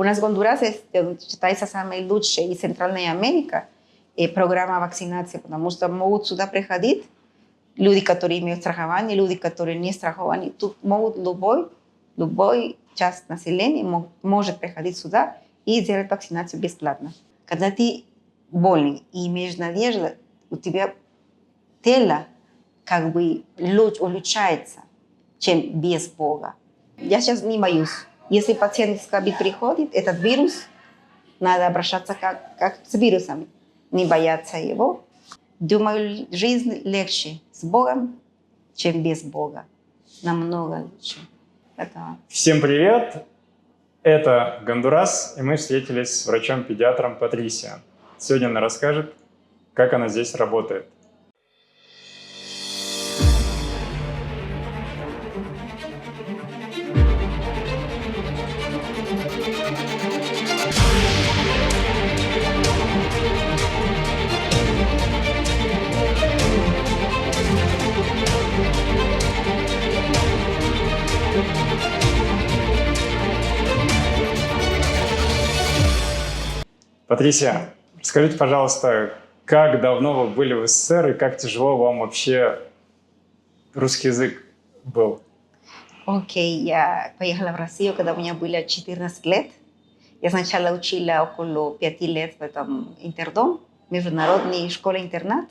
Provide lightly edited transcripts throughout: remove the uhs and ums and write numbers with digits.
У нас в Гондурасе считается самой лучшей и Центральной Америка программа вакцинации, потому что могут сюда приходить люди, которые имеют страхование, люди, которые не страхованы. Тут могут любой часть населения может приходить сюда и делать вакцинацию бесплатно. Когда ты больный и имеешь надежду, у тебя тело как бы улучшается, чем без Бога. Я сейчас не боюсь. Если пациент с ковид приходит, этот вирус, надо обращаться как с вирусом, не бояться его. Думаю, жизнь легче с Богом, чем без Бога. Намного лучше. Всем привет! Это Гондурас, и мы встретились с врачом-педиатром Патрисиа. Сегодня она расскажет, как она здесь работает. Патрисиа, скажите, пожалуйста, как давно вы были в СССР и как тяжело вам вообще русский язык был? Окей, я поехала в Россию, когда у меня было 14 лет. Я сначала учила около 5 лет в этом интердом, международной школе-интернат.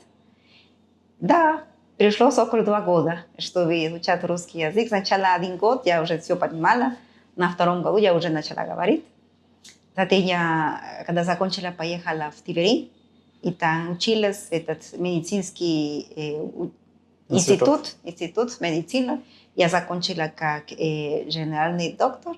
Да, пришлось около 2 года, чтобы изучать русский язык. Сначала 1 год я уже все понимала, на 2-м году я уже начала говорить. Затем я, когда закончила, поехала в Тверь, и там училась в этот медицинский институт медицины. Я закончила как генеральный доктор.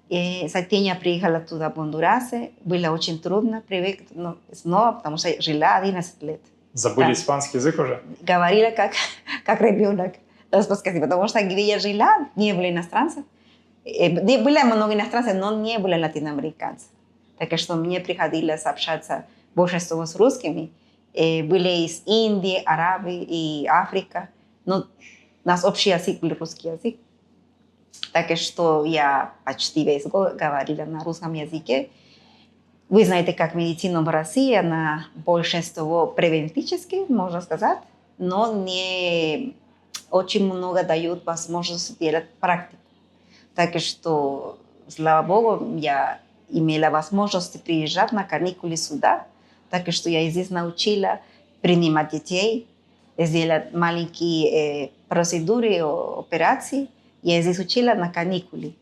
И затем я приехала туда, в Гондурас. Было очень трудно привыкнуть снова, потому что я жила 11 лет. Забыли испанский язык уже? Говорила как ребенок. Потому что где я жила, не было иностранцев. Было много иностранцев, но не было латиноамериканцев. Так что мне приходилось общаться большинство с русскими. Были из Индии, Арабии и Африка. Но у нас общий язык был русский язык. Так что я почти весь год говорила на русском языке. Вы знаете, как медицина в России, она большинство превентически, можно сказать, но не очень много дают возможность делать практику. Так что, слава Богу, я имела возможность приезжать на каникулы сюда. Так что я здесь научила принимать детей, сделать маленькие процедуры, операции. Я здесь учила на каникулы.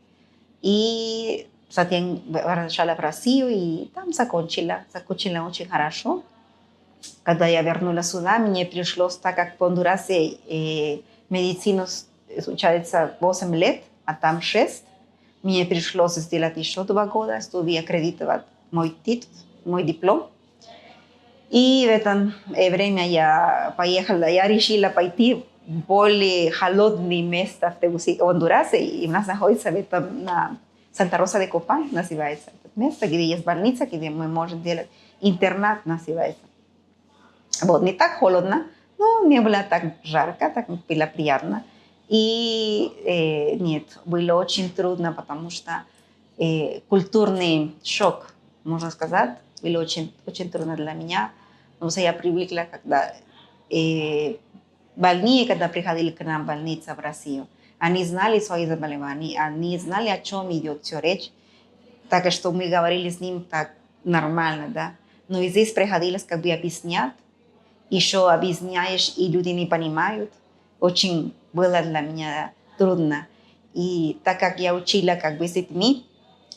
И затем возвращалась в Россию и там закончила очень хорошо. Когда я вернулась сюда, мне пришлось, так как в Гондурасе медицину изучается 8 лет, а там 6. Мне пришлось сделать еще 2 года, чтобы аккредитовать мой титул, мой диплом. И в это время я поехала, я решила пойти в более холодное место в Гондурасе, и у нас находится на Санта-Роса де Копан, называется это место, где есть больница, где мы можем делать интернат, называется. Вот, не так холодно, но не было так жарко, так было приятно. И нет, было очень трудно, потому что культурный шок, можно сказать, было очень трудно для меня. Потому что я привыкла, когда больные, когда приходили к нам в больницу в Россию, они знали свои заболевания, они знали, о чем идет все речь. Так что мы говорили с ним так нормально, да. Но здесь приходилось как бы объяснять, еще объясняешь, и люди не понимают. Очень было для меня трудно. И так как я учила как бы с детьми,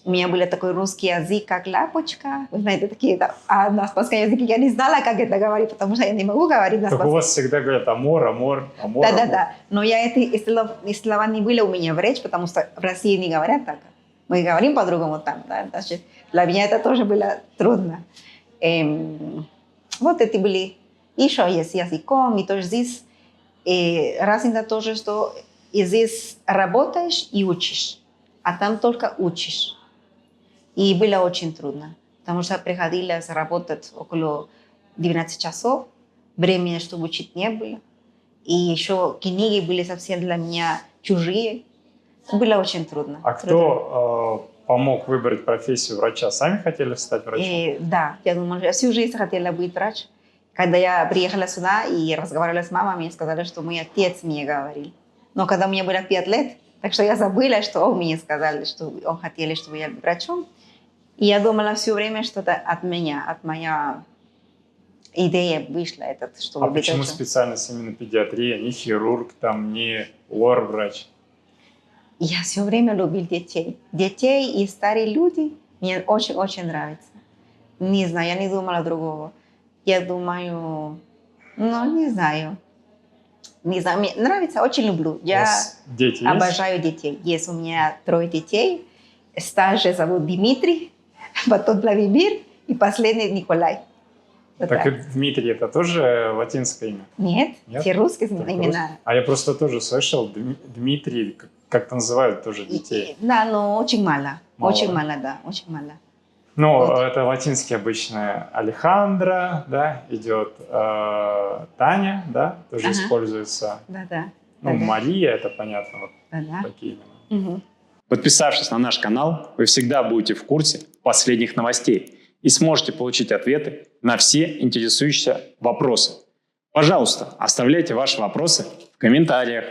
у меня был такой русский язык, как лапочка. Вы знаете, такие, а на испанском языке я не знала, как это говорить, потому что я не могу говорить на испанском. Так у вас всегда говорят амор. Да. Но эти слова не были у меня в речи, потому что в России не говорят так. Мы говорим по-другому там. Да? Значит, для меня это тоже было трудно. Вот эти были еще с языком. И тоже здесь разница тоже, что здесь работаешь и учишь, а там только учишь. И было очень трудно, потому что приходилось работать около 12 часов, времени, чтобы учить, не было. И еще книги были совсем для меня чужие. Было очень трудно. А кто помог выбрать профессию врача? Сами хотели стать врачом? Да, я думала, я всю жизнь хотела быть врач. Когда я приехала сюда и разговаривала с мамой, мне сказали, что мой отец мне говорил. Но когда мне было 5 лет, так что я забыла, что он мне сказал, что он хотел, чтобы я была врачом. И я думала все время, что это от меня, от моя идея вышла. Чтобы А почему специальность именно педиатрия, не хирург, там, не лор-врач? Я все время любил детей. Детей и старые люди мне очень-очень нравятся. Не знаю, я не думала другого. Я думаю, не знаю. Не знаю, мне нравится, очень люблю. Я дети обожаю детей. Есть у меня 3 детей. Старший зовут Дмитрий, потом Владимир и последний Николай. Так и Дмитрий, это тоже латинское имя? Нет, все русские имена. А я просто тоже слышал, Дмитрий, как-то называют тоже детей. Да, но очень мало. Очень мало, да, очень мало. Ну, вот. Это латинский обычно Алехандро, да, идет Таня, да, тоже используется. Да. Ну, Мария, это понятно, вот такие имена. Угу. Подписавшись на наш канал, вы всегда будете в курсе последних новостей и сможете получить ответы на все интересующие вопросы. Пожалуйста, оставляйте ваши вопросы в комментариях.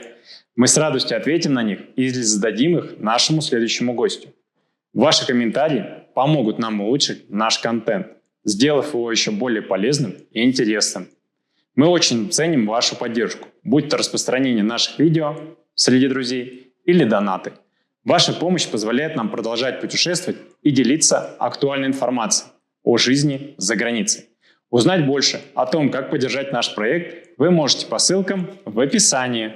Мы с радостью ответим на них или зададим их нашему следующему гостю. Ваши комментарии помогут нам улучшить наш контент, сделав его еще более полезным и интересным. Мы очень ценим вашу поддержку, будь то распространение наших видео среди друзей или донаты. Ваша помощь позволяет нам продолжать путешествовать и делиться актуальной информацией о жизни за границей. Узнать больше о том, как поддержать наш проект, вы можете по ссылкам в описании.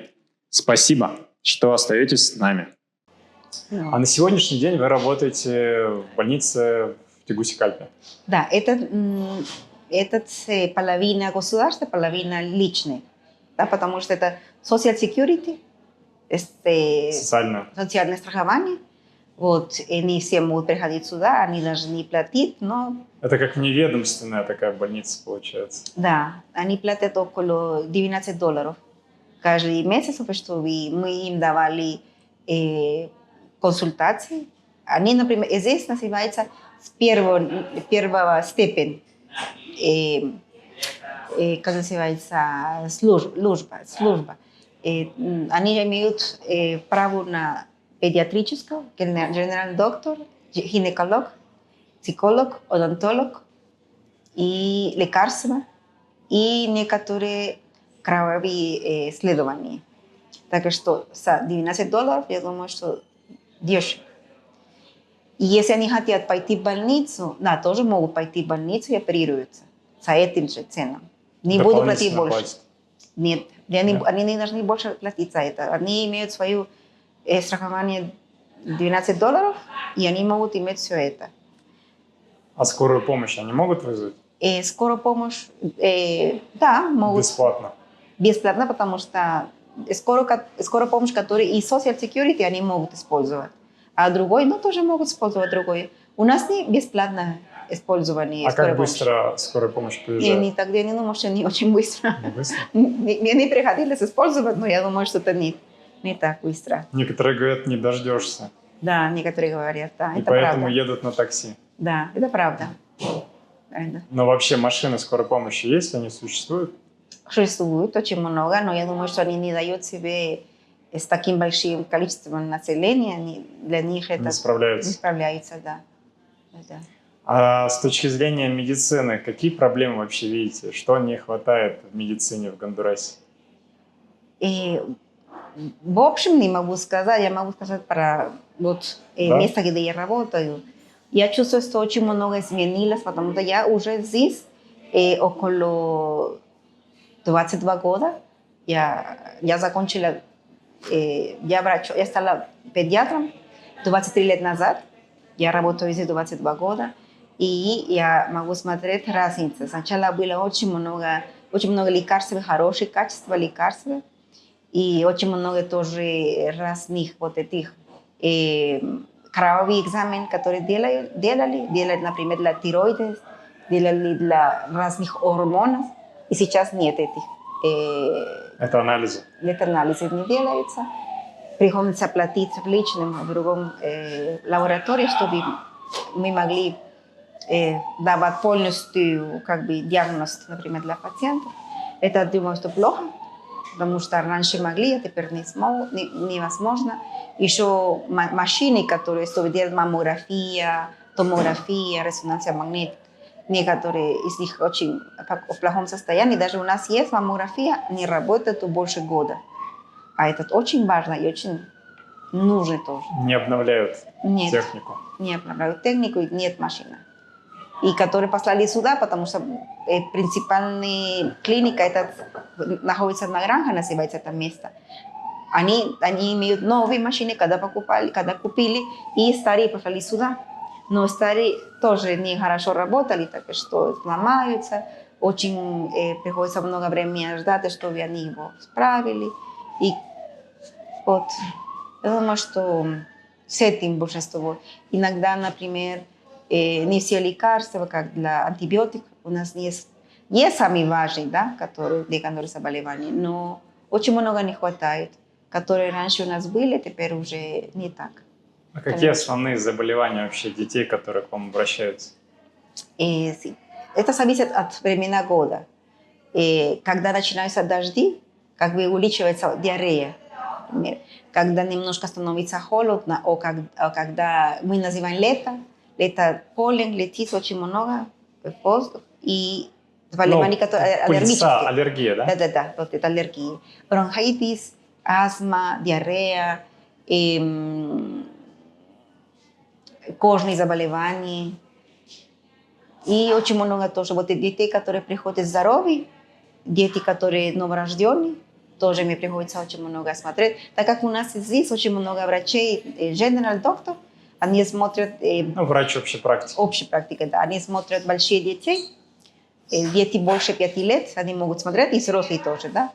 Спасибо, что остаетесь с нами. А на сегодняшний день вы работаете в больнице в Тегусикальпе? Да, это половина государства, половина личная. Да, потому что это social security, социальное страхование. Вот, и не все могут приходить сюда, они должны платить, но... Это как неведомственная такая больница получается? Да, они платят около $12 каждый месяц, чтобы мы им давали консультации. Они, например, здесь называется первого степени, как называется, служба. Они имеют право на педиатрическую, генеральный доктор, гинеколог, психолог, одонтолог и лекарства, и некоторые кровавые исследования. Так что за $12, я думаю, что дешево. И если они хотят пойти в больницу, да, тоже могут пойти в больницу и оперируются за этим же ценам. Не буду платить больше. Платят. Нет, они не должны больше платить за это. Они имеют свое страхование $12, и они могут иметь все это. А скорую помощь они могут вызвать? Скорую помощь, да, могут. Бесплатно? Бесплатно, потому что скорую помощь, которую и social security они могут использовать. А другой, тоже могут использовать другой. У нас не бесплатно использование скорой помощи. А как быстро скорая помощь приезжает? Не так, я не думаю, что не очень быстро. Не быстро? Мне не приходилось использовать, но я думаю, что это не так быстро. Некоторые говорят, не дождешься. Да, некоторые говорят, да, и это поэтому правда. Едут на такси. Да, это правда. Но вообще машины скорой помощи есть, они существуют? Существует очень много, но я думаю, что они не дают себе с таким большим количеством населения, для них это... Не справляются. Не справляются, да. А с точки зрения медицины, какие проблемы вообще видите? Что не хватает в медицине в Гондурасе? И, в общем, не могу сказать. Я могу сказать про место, где я работаю. Я чувствую, что очень много изменилось, потому что я уже здесь около 22 года. Я закончила, я стала педиатром 23 лет назад. Я работаю здесь 22 года. И я могу смотреть разницу. Сначала было очень много лекарств, хороших качеств лекарств. И очень много тоже разных этих кровавых экзаменов, которые делали, например, для тироида, делали для разных гормонов. И сейчас нет этих. Это анализы? Это анализы не делаются. приходим заплатить в личном, в другом лаборатории, чтобы мы могли давать полностью как бы, диагноз, например, для пациентов. Это, думаю, что плохо, потому что раньше могли, а теперь невозможно. Еще машины, которые делают маммография, томография, резонансия магнитика, некоторые из них очень в плохом состоянии. Даже у нас есть маммография, не работает больше года. А это очень важно и очень нужно тоже. Не обновляют технику. Не обновляют технику, и нет машины. И которые послали сюда, потому что принципиальная клиника это, находится на Гранха, называется это место. Они имеют новые машины, когда купили, и старые послали сюда. Но старые тоже не хорошо работали, так что сломаются. Очень приходится много времени ждать, чтобы они его справили. И вот, я думаю, что с этим большинство. Иногда, например, не все лекарства, как для антибиотиков, у нас есть самые важные, да, которые для которых заболевания, но очень много не хватает, которые раньше у нас были, теперь уже не так. А какие основные заболевания вообще детей, которые к вам обращаются? Sí. Это зависит от времени года. Когда начинаются дожди, как бы увеличивается диарея. Например, когда немножко становится холодно, когда мы называем лето полен, летит очень много воздух, и заболевания, которые аллергические. Аллергия, да? Да, вот это аллергия. Бронхитис, астма, диарея, кожные заболевания. И очень много тоже вот детей, которые приходят здоровые, дети, которые новорожденные, тоже мне приходится очень много смотреть. Так как у нас здесь очень много врачей, general доктор, они смотрят... врач общей практики. Общей практики, да. Они смотрят большие детей, дети больше 5 лет, они могут смотреть, и взрослые тоже, да.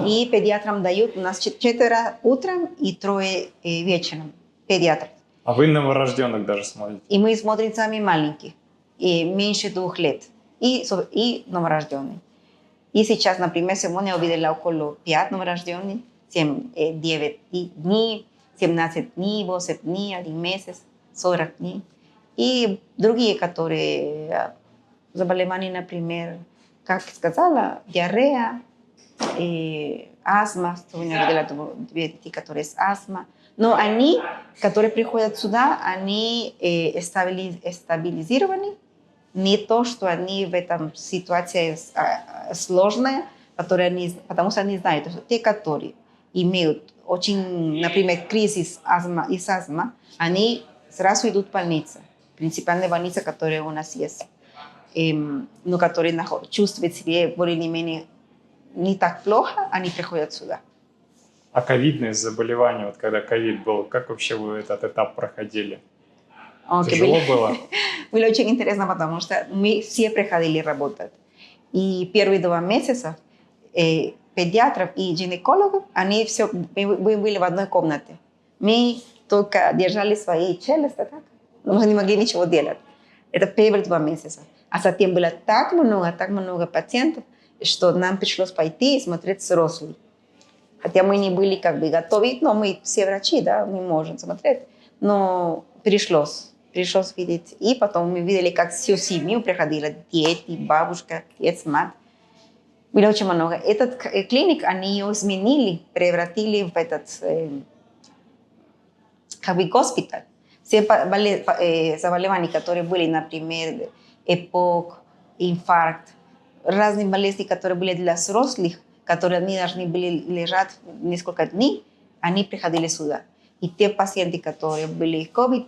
И педиатрам дают, у нас 4 утром и 3 вечером, педиатр. А вы новорожденных даже смотрите? И мы смотрим сами маленьких, и меньше 2 лет, и новорожденные. И сейчас, например, сегодня я увидела около 5 новорожденных, 9 дней, 17 дней, 8 дней, 1 месяц, 40 дней. И другие, которые заболевания, например, как сказала, диарея, астма, сегодня я видела 2 детей, которые с астма. Но они, которые приходят сюда, они стабилизированы. Не то, что они в этом ситуации сложная, потому что они знают, что те, которые имеют очень, например, кризис из астмы, они сразу идут в больницу. Принципиальная больница, которая у нас есть, но которые чувствуют себя более-менее не так плохо, они приходят сюда. А ковидные заболевания, вот когда ковид был, как вообще вы этот этап проходили? Тяжело было? Было очень интересно, потому что мы все приходили работать. И первые 2 месяца педиатров и гинекологов, они все были в одной комнате. Мы только держали свои челюсти, так? Мы не могли ничего делать. Это первые 2 месяца. А затем было так много пациентов, что нам пришлось пойти и смотреть взрослых. Хотя мы не были как бы готовы, но мы все врачи, да, мы можем смотреть. Но пришлось видеть. И потом мы видели, как всю семью приходила, дети, бабушка, отец, мать. Было очень много. Этот клиник, они ее изменили, превратили в этот, как бы, госпиталь. Все заболевания, которые были, например, эпок, инфаркт, разные болезни, которые были для взрослых, которые они должны были лежать несколько дней, они приходили сюда. И те пациенты, которые были COVID,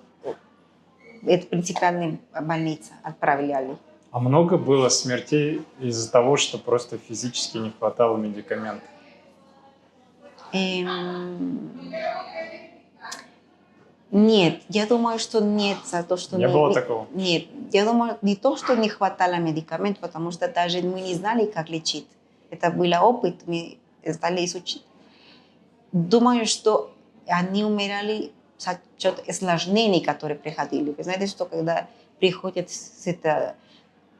это принципиальная больница, отправляли. А много было смертей из-за того, что просто физически не хватало медикаментов? Нет, я думаю, что нет. За то, что не было такого? Нет, я думаю, не то, что не хватало медикаментов, потому что даже мы не знали, как лечить. Это был опыт, мы стали изучить. Думаю, что они умирали за счет осложнений, которые приходили. Вы знаете, что когда приходят с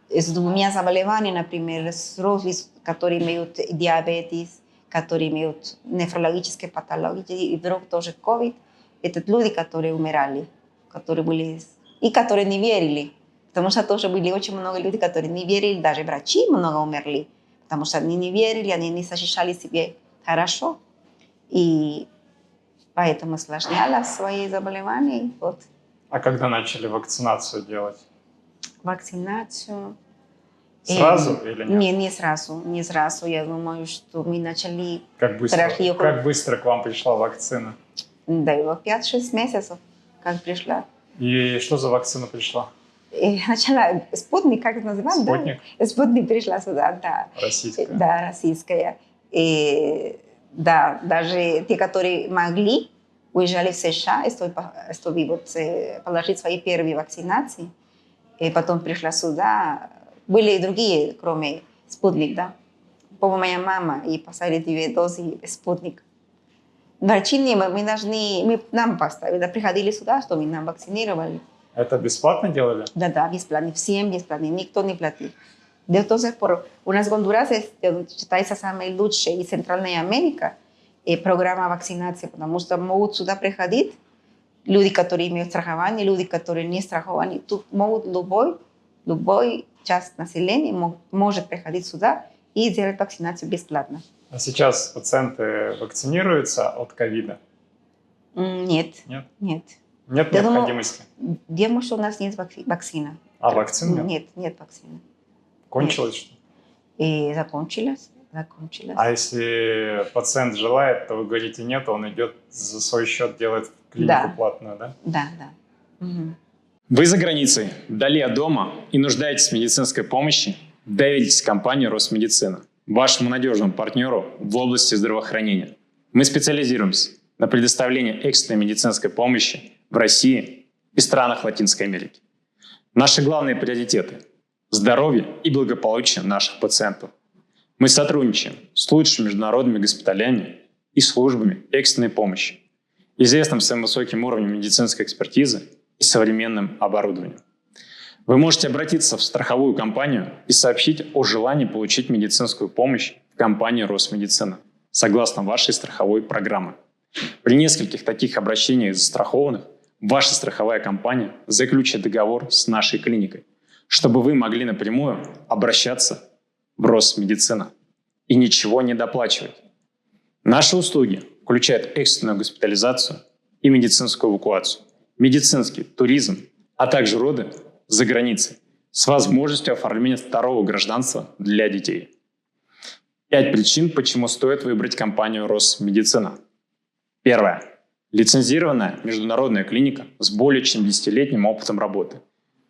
2 заболеваниями, например, взрослые, которые имеют диабетес, которые имеют нефрологические патологии, и вдруг тоже COVID. Это люди, которые умирали, которые были, и которые не верили. Потому что тоже были очень много людей, которые не верили, даже врачи много умерли, потому что они не верили, они не ощущали себя хорошо. И поэтому осложнялось свои заболевания. Вот. А когда начали вакцинацию делать? Вакцинацию. Сразу или нет? Не сразу, не сразу. Я думаю, что мы начали... Как быстро к вам пришла вакцина? Да, 5-6 месяцев, как пришла. И что за вакцина пришла? И сначала Спутник, как это называется? Спутник? Да? Спутник пришла сюда, да. Российская? Да, российская. И, да, даже те, которые могли, уезжали в США, чтобы вот, положить свои первые вакцинации. И потом пришла сюда. Были и другие, кроме Спутник, да. По-моему, моя мама и поставили 2 дозы Спутник. Врачи не, нам поставили, да, приходили сюда, чтобы нам вакцинировали. Это бесплатно делали? Да, бесплатно, всем бесплатно, никто не платил. До сих пор у нас в Гондурасе считается самой лучшей и Центральная Америка программа вакцинации, потому что могут сюда приходить люди, которые имеют страхование, люди, которые не страхованы. Тут могут любой часть населения может приходить сюда и делать вакцинацию бесплатно. А сейчас пациенты вакцинируются от ковида? Нет. Нет? Нет. Нет необходимости? Думаю, что у нас нет вакцины. А вакцин нет? Нет, нет вакцины. Кончилось что? И закончилось. А если пациент желает, то вы говорите нет, он идет за свой счет, делает клинику платную, да? Да. Угу. Вы за границей, вдали от дома и нуждаетесь в медицинской помощи? Доверьтесь компании Росмедицина, вашему надежному партнеру в области здравоохранения. Мы специализируемся на предоставлении экстренной медицинской помощи в России и странах Латинской Америки. Наши главные приоритеты – здоровье и благополучие наших пациентов. Мы сотрудничаем с лучшими международными госпиталями и службами экстренной помощи, известным своим высоким уровнем медицинской экспертизы и современным оборудованием. Вы можете обратиться в страховую компанию и сообщить о желании получить медицинскую помощь в компании Росмедицина, согласно вашей страховой программе. При нескольких таких обращениях застрахованных ваша страховая компания заключит договор с нашей клиникой, чтобы вы могли напрямую обращаться в Росмедицина и ничего не доплачивать. Наши услуги включают экстренную госпитализацию и медицинскую эвакуацию, медицинский туризм, а также роды за границей с возможностью оформления 2-го гражданства для детей. 5 причин, почему стоит выбрать компанию Росмедицина. Первое. Лицензированная международная клиника с более чем 10-летним опытом работы.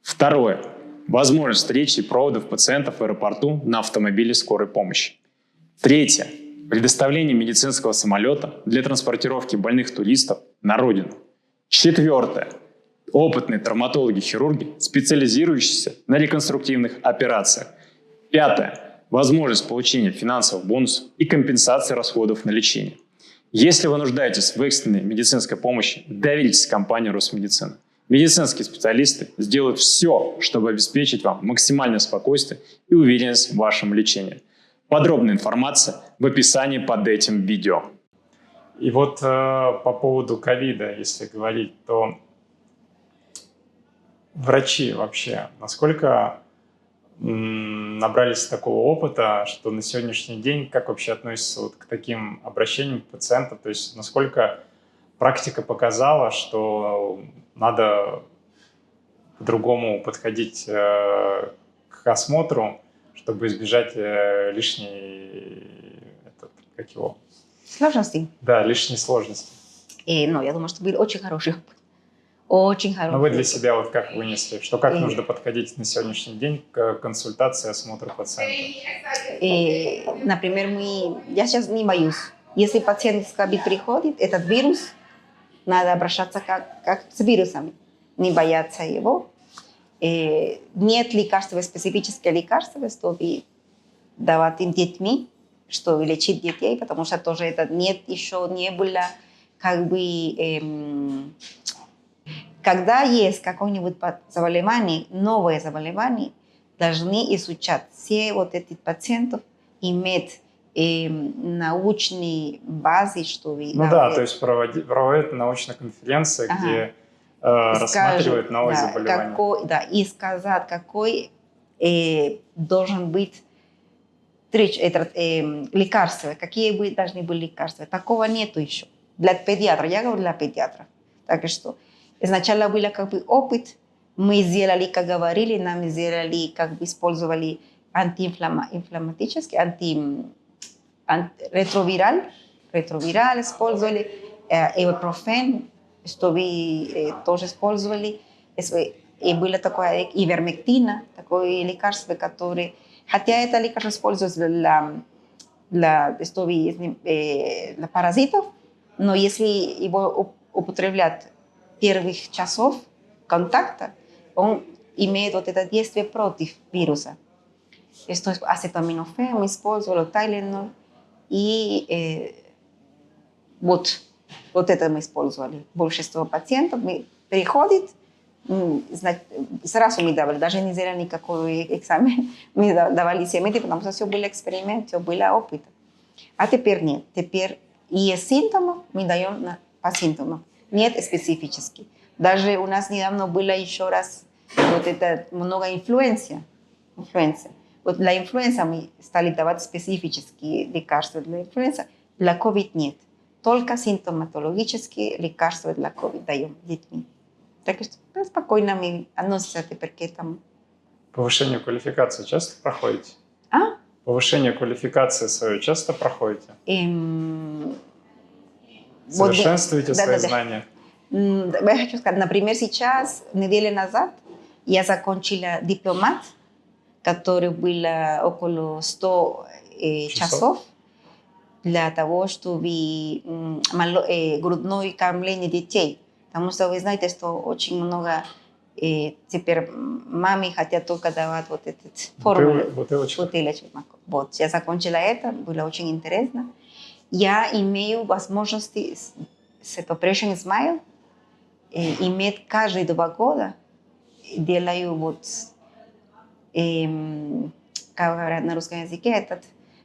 Второе. Возможность встречи и проводов пациентов в аэропорту на автомобиле скорой помощи. Третье. Предоставление медицинского самолета для транспортировки больных туристов на родину. Четвертое. Опытные травматологи-хирурги, специализирующиеся на реконструктивных операциях. Пятое. Возможность получения финансовых бонусов и компенсации расходов на лечение. Если вы нуждаетесь в экстренной медицинской помощи, доверьтесь компании Росмедицина. Медицинские специалисты сделают все, чтобы обеспечить вам максимальное спокойствие и уверенность в вашем лечении. Подробная информация в описании под этим видео. И вот по поводу ковида, если говорить, то врачи вообще насколько набрались такого опыта, что на сегодняшний день как вообще относятся вот к таким обращениям пациентов? То есть насколько практика показала, что надо по-другому подходить к осмотру, чтобы избежать лишней сложности? Да, лишней сложности. Ну, я думаю, что был очень хороший опыт. Очень хороший. Но вы для себя вот как вынесли, что как нужно подходить на сегодняшний день к консультации и осмотру пациента? Например, я сейчас не боюсь. Если пациент с ковид приходит, этот вирус, надо обращаться как с вирусом, не бояться его. Нет лекарства, специфических лекарств, чтобы давать им детьми, чтобы лечить детей, потому что тоже это еще не было как бы... Когда есть какое-нибудь заболевание, новое заболевание, должны изучать все вот эти пациентов, иметь научной базы, что вы Ну да, то есть проводят научные конференции, где рассматривают новые заболевания. И сказать, какой должен быть лекарства, какие должны быть лекарства. Такого нету еще. Для педиатра, я говорю для педиатров. Так что сначала был как бы опыт, мы сделали, как говорили, нам сделали, как бы использовали антиинфламатический, ретровирал использовали, ибупрофен, что вы тоже использовали. И было такое ивермектина, такое лекарство, которое, хотя это лекарство используется для паразитов, но если его употреблять первых часов контакта, он имеет вот это действие против вируса. Esto es acetaminofén, мы использовали Tylenol, и вот это мы использовали. Большинство пациентов приходит, сразу мы давали, даже не сделали никакой экзамен, мы давали семейки, потому что все был эксперимент, все был опыт. А теперь нет. Теперь есть симптомы, мы даем по симптомам. Нет специфически. Даже у нас недавно было еще раз вот это много инфлюенса. Вот для инфлюенса мы стали давать специфические лекарства для инфлюенса. Для COVID нет. Только симптоматологические лекарства для COVID даем детьми. Так что спокойно мы относимся теперь к этому. Повышение квалификации часто проходите? Повышение квалификации свою часто проходите? Совершенствуете свои знания? Я хочу сказать, например, сейчас, неделю назад, я закончила дипломат, который был около 100 часов для того, чтобы грудное кормление детей. Потому что вы знаете, что очень много теперь мамы хотят только давать вот этот формулу. Бутылочку. Вот, я закончила это, было очень интересно. Я имею возможность с Operation Smile иметь каждые 2 года, делаю вот, как говорят на русском языке,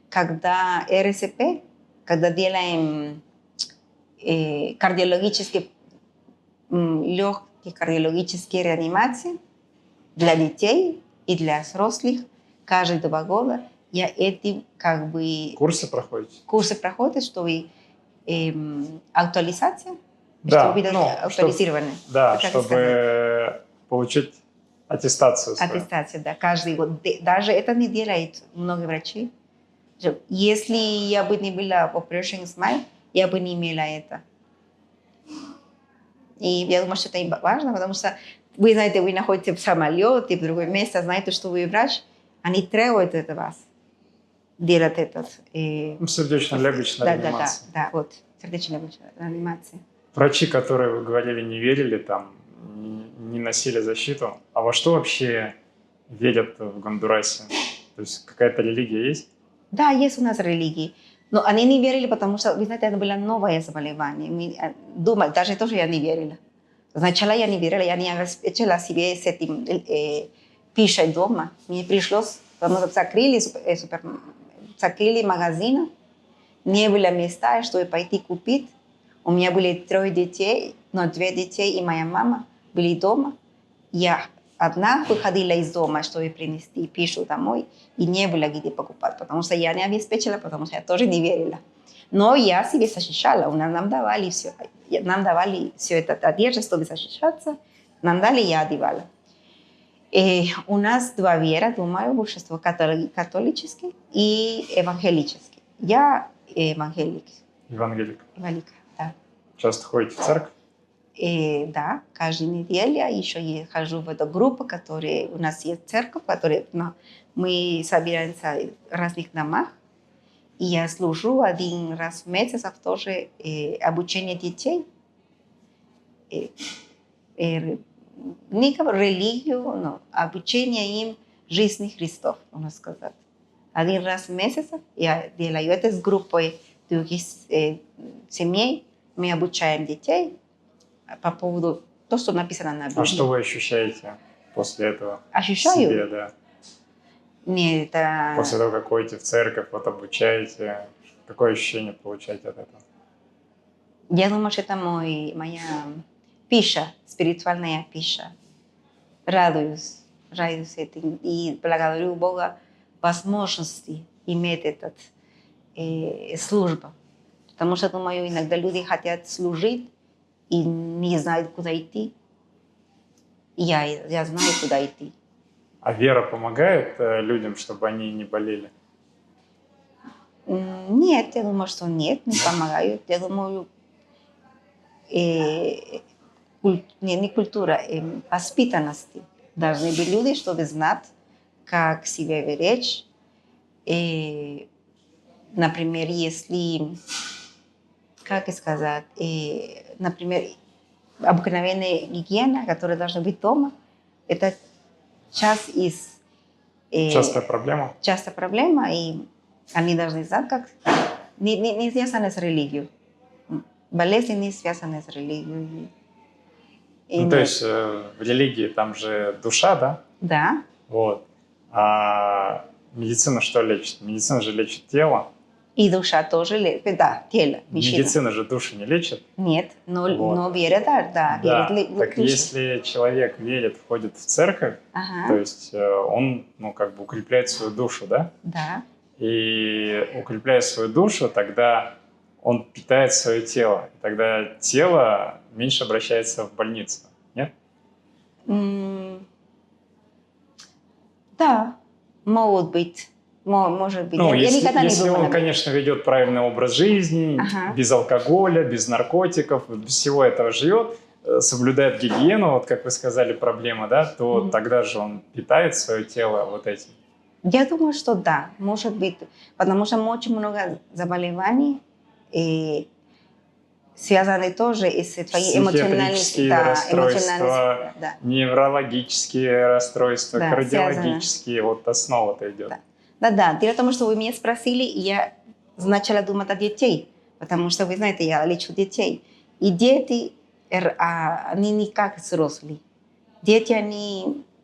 когда РСП, когда делаем легкие кардиологические реанимации для детей и для взрослых каждые 2 года. Я этим как бы... Курсы проходите? Курсы проходят, чтобы актуализация, да, чтобы актуализированы. Да, чтобы получить аттестацию. Аттестацию, да, каждый год. Даже это не делают многие врачи. Если я бы не была в Operation Smile, я бы не имела это. И я думаю, что это важно, потому что вы знаете, вы находитесь в самолете, в другое место, знаете, что вы врач, они требуют от вас делать этот... сердечно-легочная реанимация. Да, вот, сердечно-легочная реанимация. Врачи, которые, вы говорили, не верили, там, не носили защиту, а во что вообще верят в Гондурасе? То есть какая-то религия есть? Да, есть у нас религии. Но они не верили, потому что, вы знаете, это было новое заболевание. Мы думали, даже тоже я не верила. Сначала я не верила, я не обеспечила себе с этим пищей дома. Мне пришлось, потому что закрыли магазин, не было места, чтобы пойти купить. У меня были 3 детей, но 2 детей и моя мама были дома. Я одна выходила из дома, чтобы принести пищу домой, и не было где покупать, потому что я не обеспечила, потому что я тоже не верила. Но я себе защищала, нам давали все это одежда, чтобы защищаться, нам дали, я одевала. У нас 2 веры, думаю, большинство католические и евангелические. Я евангелик. Евангелик. Да. Часто ходите в церковь? Да, каждую неделю я еще хожу в эту группу, которая у нас есть церковь, мы собираемся в разных домах, и я служу 1 раз в месяц, тоже обучение детей, не как религию, но обучение им жизни Христов, можно сказать. 1 раз в месяц я делаю это с группой других семей, мы обучаем детей по поводу того, что написано на Библии. А что вы ощущаете после этого? Ощущаю? Себе, да. Нет, это... После того, как ходите в церковь, вот обучаете, какое ощущение получаете от этого? Я думаю, что это моя пища, спиритуальная пища. Радуюсь этим и благодарю Бога возможности иметь этот службу. Потому что, думаю, иногда люди хотят служить и не знают, куда идти. И я знаю, куда идти. А вера помогает людям, чтобы они не болели? Нет, я думаю, что нет, не помогают. Я думаю, не культура, воспитанности. Должны быть люди, чтобы знать, как себя беречь. Например, если, как сказать, например, обыкновенная гигиена, которая должна быть дома, это часть из... Частая проблема? Частая проблема, и они должны знать, как... Не связано с религией. Болезни не связаны с религией. Ну, то есть в религии там же душа, да? Да. Вот. А медицина что лечит? Медицина же лечит тело. И душа тоже лечит, да, тело. Медицина же души не лечит. Нет, но Вот. вера, да, Да, верит так душа. если человек верит, входит в церковь, Ага. то есть он, ну, как бы укрепляет свою душу, да? Да. И укрепляя свою душу, тогда он питает свое тело. И тогда тело меньше обращается в больницу, нет? Да, может быть. Может быть. Ну, Я никогда не если думала. он, конечно, ведет правильный образ жизни, Ага. без алкоголя, без наркотиков, без всего этого живет, соблюдает гигиену, вот как вы сказали, проблема, да, то тогда же он питает свое тело вот этим. Я думаю, что да, может быть, потому что очень много заболеваний связаны тоже и с твоей эмоциональностью. Психиатрические расстройства, да. неврологические расстройства, Да, кардиологические, вот основа-то идет. Да. Да. Дело в том, что вы меня спросили, и я начала думать о детей, потому что, вы знаете, я лечу детей. И дети, они не как взрослые. Дети,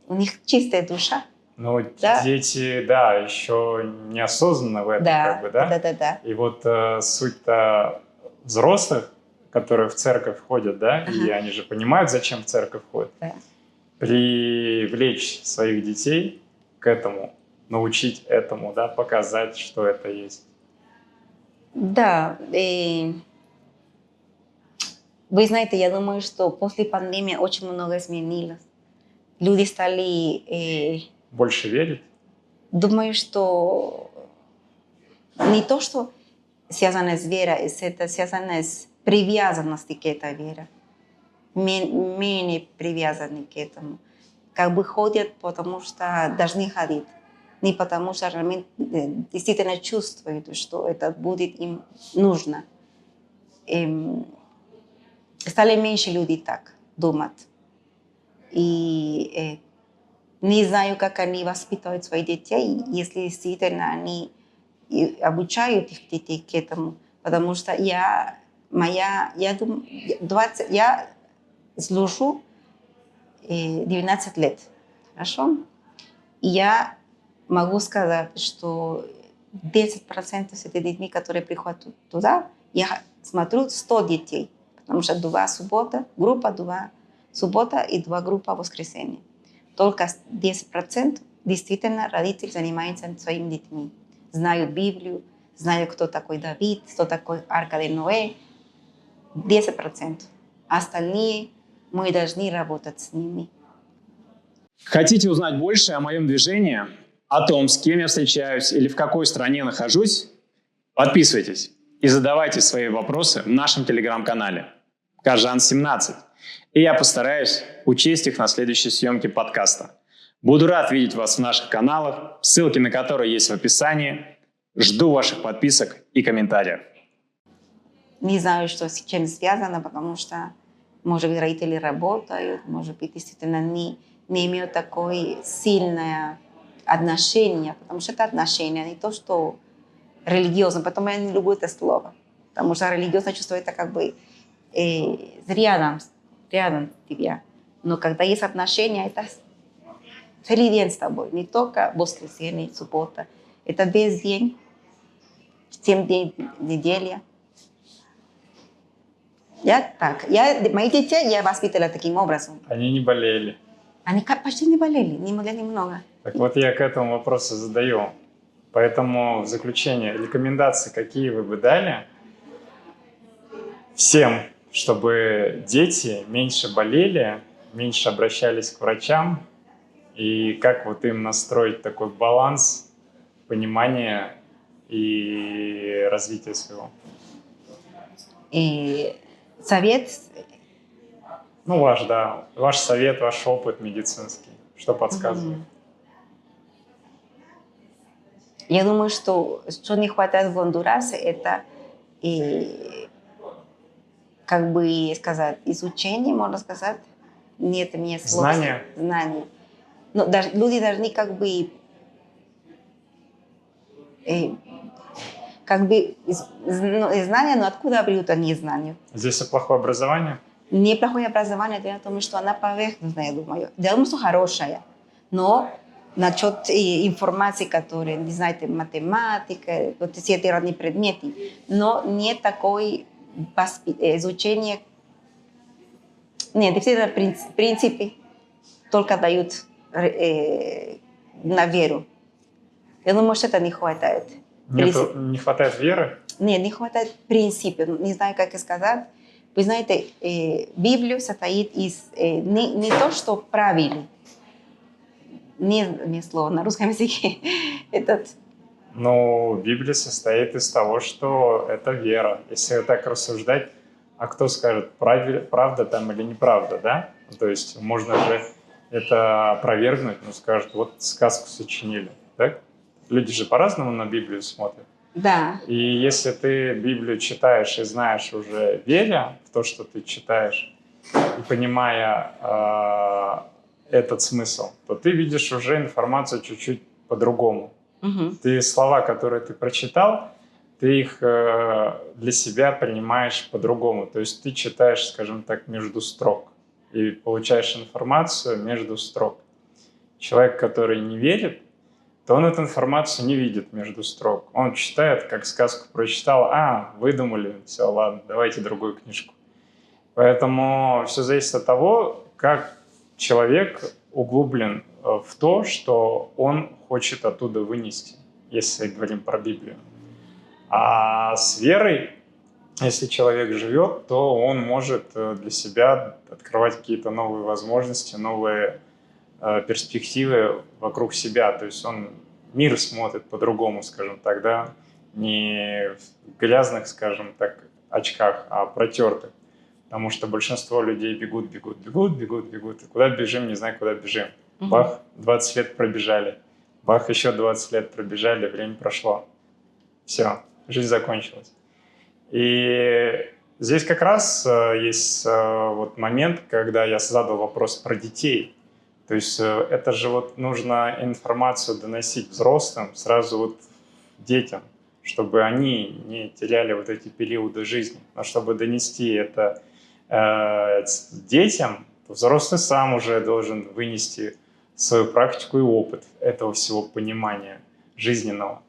у них чистая душа. Ну, Да. дети, да, еще неосознанно в этом, как бы, да? Да. И вот суть-то взрослых, которые в церковь ходят, да, и они же понимают, зачем в церковь ходят, Да. привлечь своих детей к этому, научить этому, да, показать, что это есть. Да. Вы знаете, я думаю, что после пандемии очень много изменилось. Люди стали... Больше верить? Думаю, что не то, что связано с верой, это связано с привязанностью к этой вере. Менее привязаны к этому. Как бы ходят, потому что должны ходить. Не потому что realmente действительно чувствуют, что это будет им нужно. Стали меньше людей так думать. И не знаю, как они воспитывают своих детей, если действительно они обучают их детей к этому. Потому что я служу 19 лет. Хорошо? И я могу сказать, что 10% с этих детьми, которые приходят туда, я смотрю 100 детей. Потому что 2 суббота, группа 2 суббота и 2 группа воскресенье. Только 10% действительно родители занимаются своими детьми. Знают Библию, знают, кто такой Давид, кто такой Арка де Ноэ. 10%. Остальные мы должны работать с ними. Хотите узнать больше о моем движении, о том, с кем я встречаюсь или в какой стране нахожусь? Подписывайтесь и задавайте свои вопросы в нашем телеграм-канале Кажан17. И я постараюсь учесть их на следующей съемке подкаста. Буду рад видеть вас в наших каналах, ссылки на которые есть в описании. Жду ваших подписок и комментариев. Не знаю, что с чем связано, потому что, может быть, родители работают, может быть, действительно не имеют такое сильное отношение, потому что это отношение, не то, что религиозно. Потом я не люблю это слово, потому что религиозное чувство это как бы рядом тебя. Но когда есть отношения, это feliz día с тобой. Не только воскресенье, суббота. Это весь день, 7 дней недели. Мои детей я воспитала таким образом. Они не болели. Они почти не болели, не могли немного. Так вот я к этому вопросу задаю. Поэтому в заключение рекомендации, какие вы бы дали всем, чтобы дети меньше болели, меньше обращались к врачам, и как вот им настроить такой баланс понимания и развития своего? И совет, ваш совет, ваш опыт медицинский, что подсказывает? я думаю, что не хватает в Гондурасе, это как бы сказать, изучение, можно сказать. Нет, мне сложно. Знания. Но даже, люди должны как бы знания, но откуда берут они знания? Здесь плохое образование? Неплохое образование, дело в том, что она поверхностная, я думаю. Дело в том, что хорошая, но насчет информации, которая, не знаете, математика, вот все эти разные предметы, но нет такой изучения, нет, действительно, принципы только дают на веру. Я думаю, что это не хватает. Не хватает веры? Нет, не хватает принципов, не знаю, как сказать. Вы знаете, Библия состоит из не то, что правил, не слово на русском языке. Библия состоит из того, что это вера. Если так рассуждать, а кто скажет, правда там или неправда, да? То есть можно же это опровергнуть, скажут, вот сказку сочинили, так? Люди же по-разному на Библию смотрят. Да. И если ты Библию читаешь и знаешь уже, веря в то, что ты читаешь, и понимая этот смысл, то ты видишь уже информацию чуть-чуть по-другому. Угу. Ты слова, которые ты прочитал, ты их для себя принимаешь по-другому. То есть ты читаешь, скажем так, между строк и получаешь информацию между строк. Человек, который не верит, то он эту информацию не видит между строк. Он читает, как сказку прочитал, выдумали, все, ладно, давайте другую книжку. Поэтому все зависит от того, как человек углублен в то, что он хочет оттуда вынести, если говорим про Библию. А с верой, если человек живет, то он может для себя открывать какие-то новые возможности, новые перспективы вокруг себя. То есть он мир смотрит по-другому, скажем так, да, не в грязных, скажем так, очках, а протертых. Потому что большинство людей бегут. И куда бежим, не знаю, куда бежим. Бах, 20 лет пробежали. Бах, еще 20 лет пробежали, время прошло. Все, жизнь закончилась. И здесь как раз есть вот момент, когда я задал вопрос про детей. То есть это же вот нужно информацию доносить взрослым, сразу вот детям, чтобы они не теряли вот эти периоды жизни. Но чтобы донести это детям, то взрослый сам уже должен вынести свою практику и опыт этого всего понимания жизненного.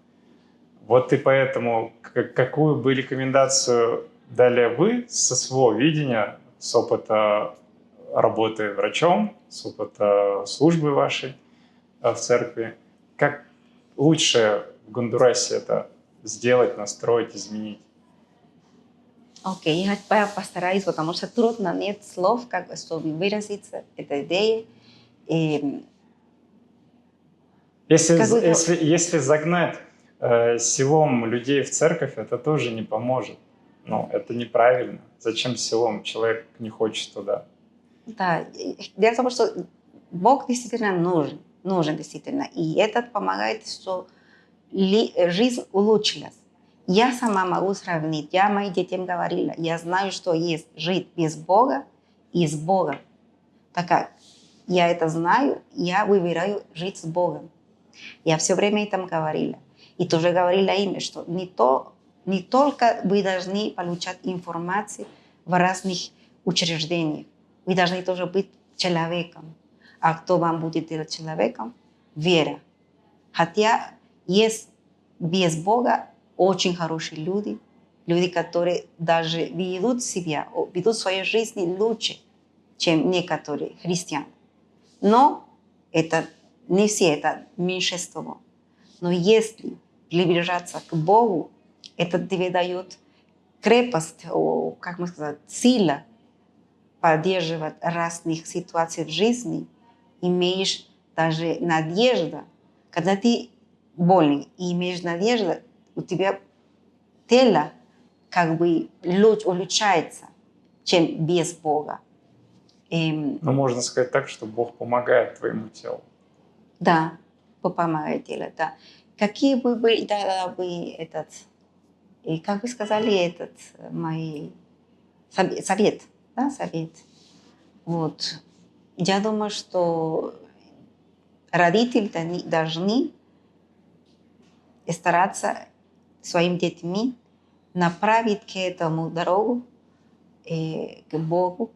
Вот и поэтому, какую бы рекомендацию дали вы со своего видения, с опыта работы врачом, с опыта службы вашей в церкви, как лучше в Гондурасе это сделать, настроить, изменить? Окей, я постараюсь, потому что трудно, нет слов, чтобы выразиться этой идеей. Если загнать силом людей в церковь, это тоже не поможет. Это неправильно. Зачем силом? Человек не хочет туда. Да, дело в том, что Бог действительно нужен действительно. И это помогает, что жизнь улучшилась. Я сама могу сравнить, я моим детям говорила, я знаю, что есть жить без Бога и с Богом. Так как я это знаю, я выбираю жить с Богом. Я все время этом говорила. И тоже говорила им, что не только вы должны получать информацию в разных учреждениях, вы должны тоже быть человеком. А кто вам будет делать человеком? Вера. Хотя есть без Бога очень хорошие люди, люди, которые даже ведут себя, ведут свою жизнь лучше, чем некоторые христиане. Но это не все, это меньшинство. Но если приближаться к Богу, это тебе дает крепость, как мы сказать, сила поддерживать разных ситуаций в жизни, имеешь даже надежду. Когда ты больный и имеешь надежду, у тебя тело как бы улучшается, чем без Бога. Ну, можно сказать так, что Бог помогает твоему телу. Да, помогает телу, да. Какие бы были, да, и как вы сказали, мой совет, да, совет. Вот. Я думаю, что родители должны стараться своим детьми направить к этому дорогу, к Богу,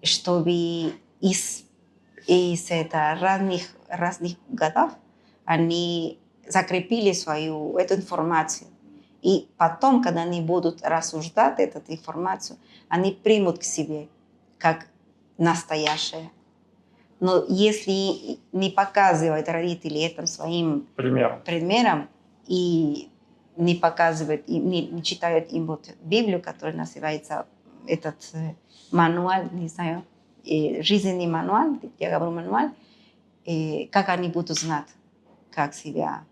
чтобы из разных годов они закрепили эту информацию. И потом, когда они будут рассуждать эту информацию, они примут к себе как настоящее. Но если не показывают родители этим своим примером и не показывают, не читают им вот Библию, которая называется этот мануал, не знаю, жизненный мануал, я говорю мануал, как они будут знать, как себя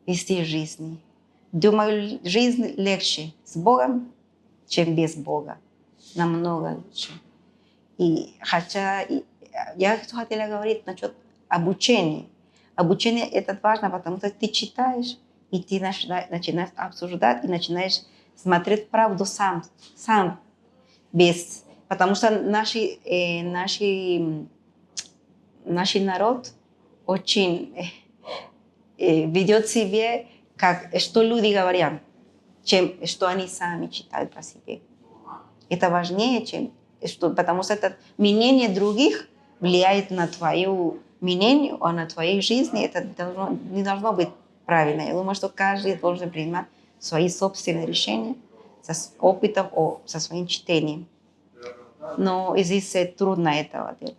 вести в жизни. Думаю, жизнь легче с Богом, чем без Бога. Намного лучше. И хотя я хотела говорить насчет обучения. Обучение это важно, потому что ты читаешь, и ты начинаешь обсуждать, и начинаешь смотреть правду сам. Потому что наш народ очень ведет себя, что люди говорят, чем что они сами читают про себя. Это важнее, потому что это мнение других влияет на твое мнение, а на твою жизнь. Это не должно быть правильно. Я думаю, что каждый должен принимать свои собственные решения с опытом, со своим чтением. Но здесь трудно этого делать.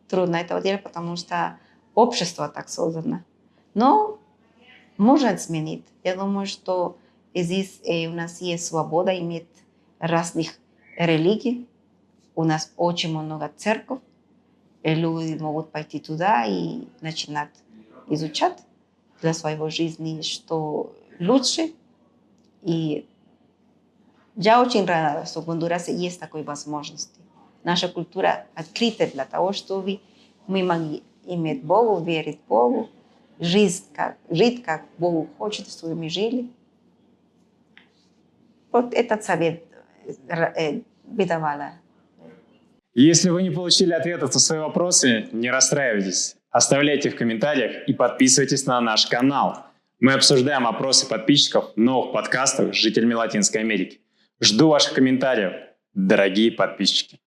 Трудно этого делать, потому что общество так создано. Но можно изменить. Я думаю, что здесь у нас есть свобода иметь разных религий. У нас очень много церквей. Люди могут пойти туда и начинать изучать для своей жизни, что лучше. И я очень рада, что в Гондурасе есть такой возможности. Наша культура открыта для того, чтобы мы могли иметь Богу, верить Богу, жить как Богу хочет, чтобы мы жили. Вот этот совет бы давала. Если вы не получили ответов на свои вопросы, не расстраивайтесь. Оставляйте в комментариях и подписывайтесь на наш канал. Мы обсуждаем вопросы подписчиков в новых подкастах с жителями Латинской Америки. Жду ваших комментариев, дорогие подписчики.